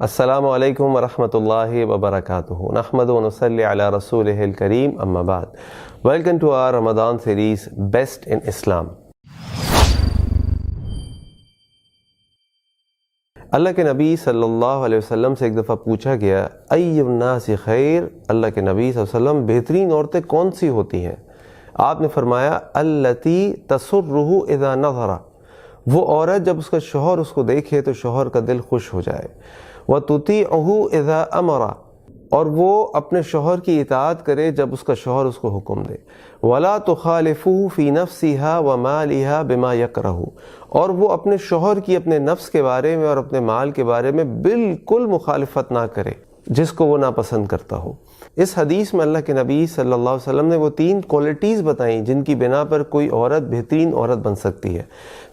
السلام علیکم ورحمۃ اللہ وبرکاتہ نحمد و نصلی علی رسولہ الکریم اما بعد. Welcome to our Ramzan series best in Islam. اللہ کے نبی صلی اللہ علیہ وسلم سے ایک دفعہ پوچھا گیا ای الناس خیر، اللہ کے نبی صلی اللہ علیہ وسلم بہترین عورتیں کون سی ہوتی ہیں؟ آپ نے فرمایا التی تسرہ اذا نظر، وہ عورت جب اس کا شوہر اس کو دیکھے تو شوہر کا دل خوش ہو جائے. وَتُطِيعُهُ إِذَا أَمَرَ، اور وہ اپنے شوہر کی اطاعت کرے جب اس کا شوہر اس کو حکم دے. وَلَا تُخَالِفُهُ فِي نَفْسِهَا وَمَالِهَا بِمَا يَكْرَهُ، اور وہ اپنے شوہر کی اپنے نفس کے بارے میں اور اپنے مال کے بارے میں بالکل مخالفت نہ کرے جس کو وہ ناپسند کرتا ہو. اس حدیث میں اللہ کے نبی صلی اللہ علیہ وسلم نے وہ 3 کوالٹیز بتائیں جن کی بنا پر کوئی عورت بہترین عورت بن سکتی ہے.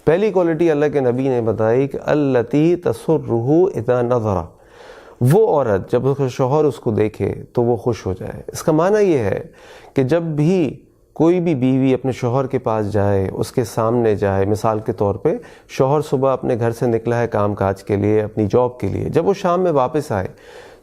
پہلی کوالٹی اللہ کے نبی نے بتائی کہ التی تسرہ اذا نظر، وہ عورت جب اس کا شوہر اس کو دیکھے تو وہ خوش ہو جائے. اس کا معنی یہ ہے کہ جب بھی کوئی بھی بیوی اپنے شوہر کے پاس جائے، اس کے سامنے جائے، مثال کے طور پہ شوہر صبح اپنے گھر سے نکلا ہے کام کاج کے لیے، اپنی جاب کے لیے، جب وہ شام میں واپس آئے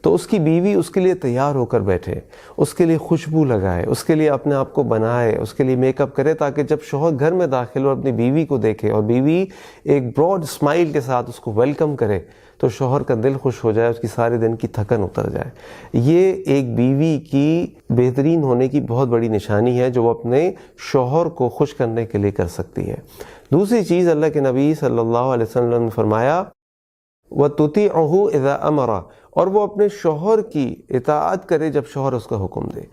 تو اس کی بیوی اس کے لیے تیار ہو کر بیٹھے، اس کے لیے خوشبو لگائے، اس کے لیے اپنے آپ کو بنائے، اس کے لیے میک اپ کرے، تاکہ جب شوہر گھر میں داخل ہو اور اپنی بیوی کو دیکھے اور بیوی ایک براڈ اسمائل کے ساتھ اس کو ویلکم کرے تو شوہر کا دل خوش ہو جائے، اس کی سارے دن کی تھکن اتر جائے. یہ ایک بیوی کی بہترین ہونے کی بہت بڑی نشانی ہے جو وہ اپنے شوہر کو خوش کرنے کے لیے کر سکتی ہے. دوسری چیز اللہ کے نبی صلی اللہ علیہ وسلم نے فرمایا وَتُطِيعُهُ إِذَا أَمَرَ، اور وہ اپنے شوہر کی اطاعت کرے جب شوہر اس کا حکم دے.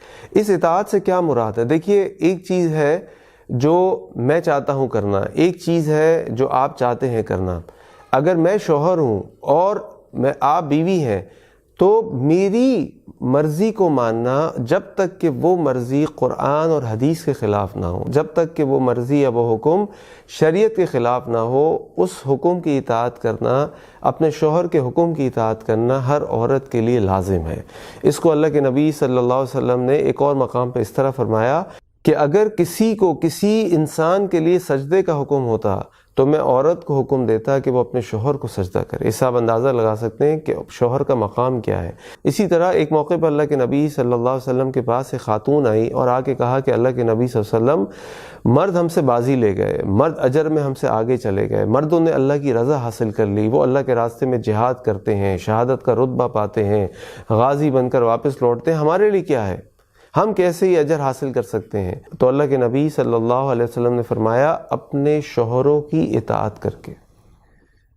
اس اطاعت سے کیا مراد ہے؟ دیکھیے، ایک چیز ہے جو میں چاہتا ہوں کرنا، ایک چیز ہے جو آپ چاہتے ہیں کرنا. اگر میں شوہر ہوں اور آپ بیوی ہیں تو میری مرضی کو ماننا جب تک کہ وہ مرضی قرآن اور حدیث کے خلاف نہ ہو، جب تک کہ وہ مرضی یا وہ حکم شریعت کے خلاف نہ ہو، اس حکم کی اطاعت کرنا، اپنے شوہر کے حکم کی اطاعت کرنا ہر عورت کے لیے لازم ہے. اس کو اللہ کے نبی صلی اللہ علیہ وسلم نے ایک اور مقام پہ اس طرح فرمایا کہ اگر کسی کو کسی انسان کے لیے سجدے کا حکم ہوتا تو میں عورت کو حکم دیتا کہ وہ اپنے شوہر کو سجدہ کرے. اس سے آپ اندازہ لگا سکتے ہیں کہ شوہر کا مقام کیا ہے. اسی طرح ایک موقع پر اللہ کے نبی صلی اللہ علیہ وسلم کے پاس ایک خاتون آئی اور آ کے کہا کہ اللہ کے نبی صلی اللہ علیہ وسلم، مرد ہم سے بازی لے گئے، مرد اجر میں ہم سے آگے چلے گئے، مردوں نے اللہ کی رضا حاصل کر لی، وہ اللہ کے راستے میں جہاد کرتے ہیں، شہادت کا رتبہ پاتے ہیں، غازی بن کر واپس لوٹتے ہیں، ہمارے لیے کیا ہے؟ ہم کیسے یہ اجر حاصل کر سکتے ہیں؟ تو اللہ کے نبی صلی اللہ علیہ وسلم نے فرمایا اپنے شوہروں کی اطاعت کر کے.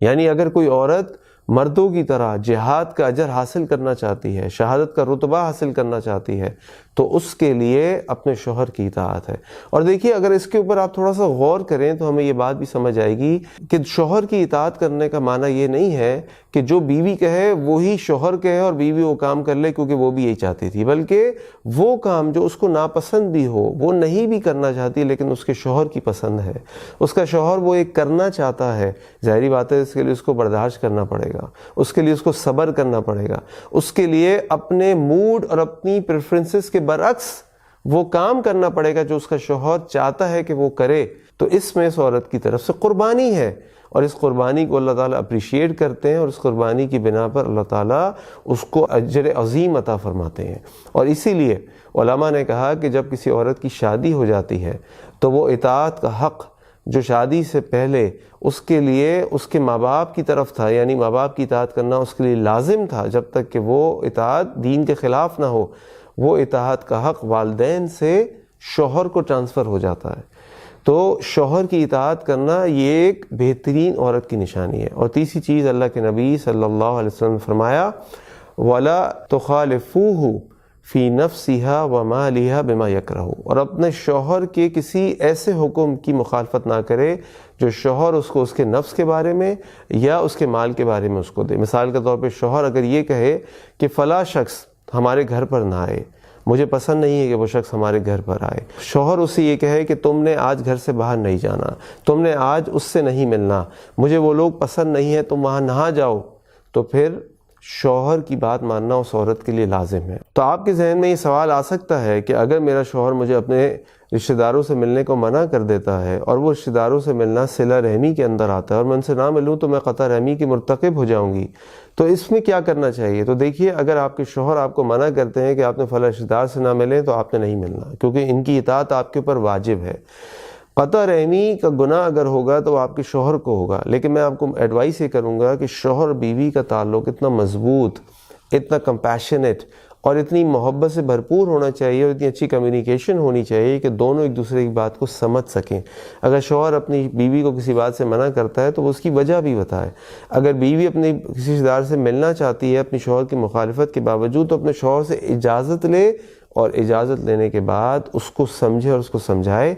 یعنی اگر کوئی عورت مردوں کی طرح جہاد کا اجر حاصل کرنا چاہتی ہے، شہادت کا رتبہ حاصل کرنا چاہتی ہے تو اس کے لیے اپنے شوہر کی اطاعت ہے. اور دیکھیے، اگر اس کے اوپر آپ تھوڑا سا غور کریں تو ہمیں یہ بات بھی سمجھ آئے گی کہ شوہر کی اطاعت کرنے کا معنی یہ نہیں ہے کہ جو بیوی کہے وہی شوہر کہے اور بیوی وہ کام کر لے کیونکہ وہ بھی یہی چاہتی تھی، بلکہ وہ کام جو اس کو ناپسند بھی ہو، وہ نہیں بھی کرنا چاہتی لیکن اس کے شوہر کی پسند ہے، اس کا شوہر وہ ایک کرنا چاہتا ہے، ظاہری بات ہے اس کے لیے اس کو برداشت کرنا پڑے گا، اس کے لیے اس کو صبر کرنا پڑے گا، اس کے لیے اپنے موڈ اور اپنی پریفرنسز کے برعکس وہ کام کرنا پڑے گا جو اس کا شوہر چاہتا ہے کہ وہ کرے. تو اس میں اس عورت کی طرف سے قربانی ہے اور اس قربانی کو اللہ تعالیٰ اپریشیٹ کرتے ہیں اور اس قربانی کی بنا پر اللہ تعالیٰ اس کو اجر عظیم عطا فرماتے ہیں. اور اسی لیے علماء نے کہا کہ جب کسی عورت کی شادی ہو جاتی ہے تو وہ اطاعت کا حق جو شادی سے پہلے اس کے لیے اس کے ماں باپ کی طرف تھا، یعنی ماں باپ کی اطاعت کرنا اس کے لیے لازم تھا جب تک کہ وہ اطاعت دین کے خلاف نہ ہو، وہ اطاعت کا حق والدین سے شوہر کو ٹرانسفر ہو جاتا ہے. تو شوہر کی اطاعت کرنا یہ ایک بہترین عورت کی نشانی ہے. اور تیسری چیز اللہ کے نبی صلی اللہ علیہ وسلم نے فرمایا وَلَا تُخَالِفُوهُ فی نَفْسِهَا وَمَالِهَا بِمَا يَكْرَهُ، اور اپنے شوہر کے کسی ایسے حکم کی مخالفت نہ کرے جو شوہر اس کو اس کے نفس کے بارے میں یا اس کے مال کے بارے میں اس کو دے. مثال کے طور پہ شوہر اگر یہ کہے کہ فلاں شخص ہمارے گھر پر نہ آئے، مجھے پسند نہیں ہے کہ وہ شخص ہمارے گھر پر آئے، شوہر اسے یہ کہے کہ تم نے آج گھر سے باہر نہیں جانا، تم نے آج اس سے نہیں ملنا، مجھے وہ لوگ پسند نہیں ہے، تم وہاں نہ جاؤ، تو پھر شوہر کی بات ماننا اس عورت کے لیے لازم ہے. تو آپ کے ذہن میں یہ سوال آ سکتا ہے کہ اگر میرا شوہر مجھے اپنے رشتہ داروں سے ملنے کو منع کر دیتا ہے اور وہ رشتہ داروں سے ملنا صلہ رحمی کے اندر آتا ہے اور میں ان سے نہ ملوں تو میں قطع رحمی کی مرتکب ہو جاؤں گی، تو اس میں کیا کرنا چاہیے؟ تو دیکھیے، اگر آپ کے شوہر آپ کو منع کرتے ہیں کہ آپ نے فلاں رشتہ دار سے نہ ملیں تو آپ نے نہیں ملنا، کیونکہ ان کی اطاعت آپ کے اوپر واجب ہے۔ قطع رحمی کا گناہ اگر ہوگا تو آپ کے شوہر کو ہوگا، لیکن میں آپ کو ایڈوائس یہ کروں گا کہ شوہر بیوی کا تعلق اتنا مضبوط، اتنا کمپیشنیٹ اور اتنی محبت سے بھرپور ہونا چاہیے اور اتنی اچھی کمیونیکیشن ہونی چاہیے کہ دونوں ایک دوسرے کی بات کو سمجھ سکیں۔ اگر شوہر اپنی بیوی کو کسی بات سے منع کرتا ہے تو وہ اس کی وجہ بھی بتائے۔ اگر بیوی اپنی کسی رشتہ دار سے ملنا چاہتی ہے اپنی شوہر کی مخالفت کے باوجود، تو اپنے شوہر سے اجازت لے اور اجازت لینے کے بعد اس کو سمجھے اور اس کو سمجھائے،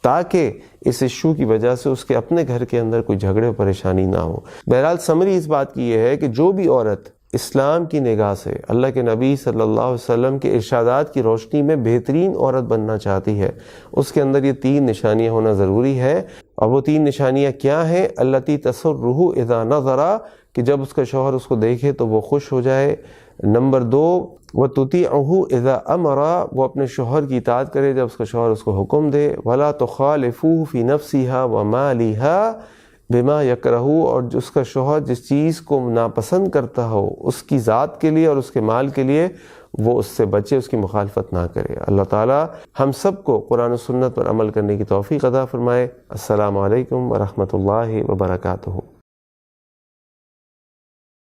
تاکہ اس ایشو کی وجہ سے اس کے اپنے گھر کے اندر کوئی جھگڑے و پریشانی نہ ہو۔ بہرحال سمری اس بات کی یہ ہے کہ جو بھی عورت اسلام کی نگاہ سے اللہ کے نبی صلی اللہ علیہ وسلم کے ارشادات کی روشنی میں بہترین عورت بننا چاہتی ہے، اس کے اندر یہ 3 نشانیاں ہونا ضروری ہے۔ اور وہ 3 نشانیاں کیا ہیں؟ التی تسرہ اذا نظر، کہ جب اس کا شوہر اس کو دیکھے تو وہ خوش ہو جائے۔ نمبر 2، وَتُطِيعُهُ اذا امر، وہ اپنے شوہر کی اطاعت کرے جب اس کا شوہر اس کو حکم دے۔ وَلَا تُخَالِفُوهُ فِي نَفْسِهَا وَمَالِهَا بما یکرہ، اور اس کا شوہر جس چیز کو ناپسند کرتا ہو اس کی ذات کے لیے اور اس کے مال کے لیے، وہ اس سے بچے، اس کی مخالفت نہ کرے۔ اللہ تعالی ہم سب کو قرآن و سنت پر عمل کرنے کی توفیق عطا فرمائے۔ السلام علیکم ورحمۃ اللہ وبرکاتہ۔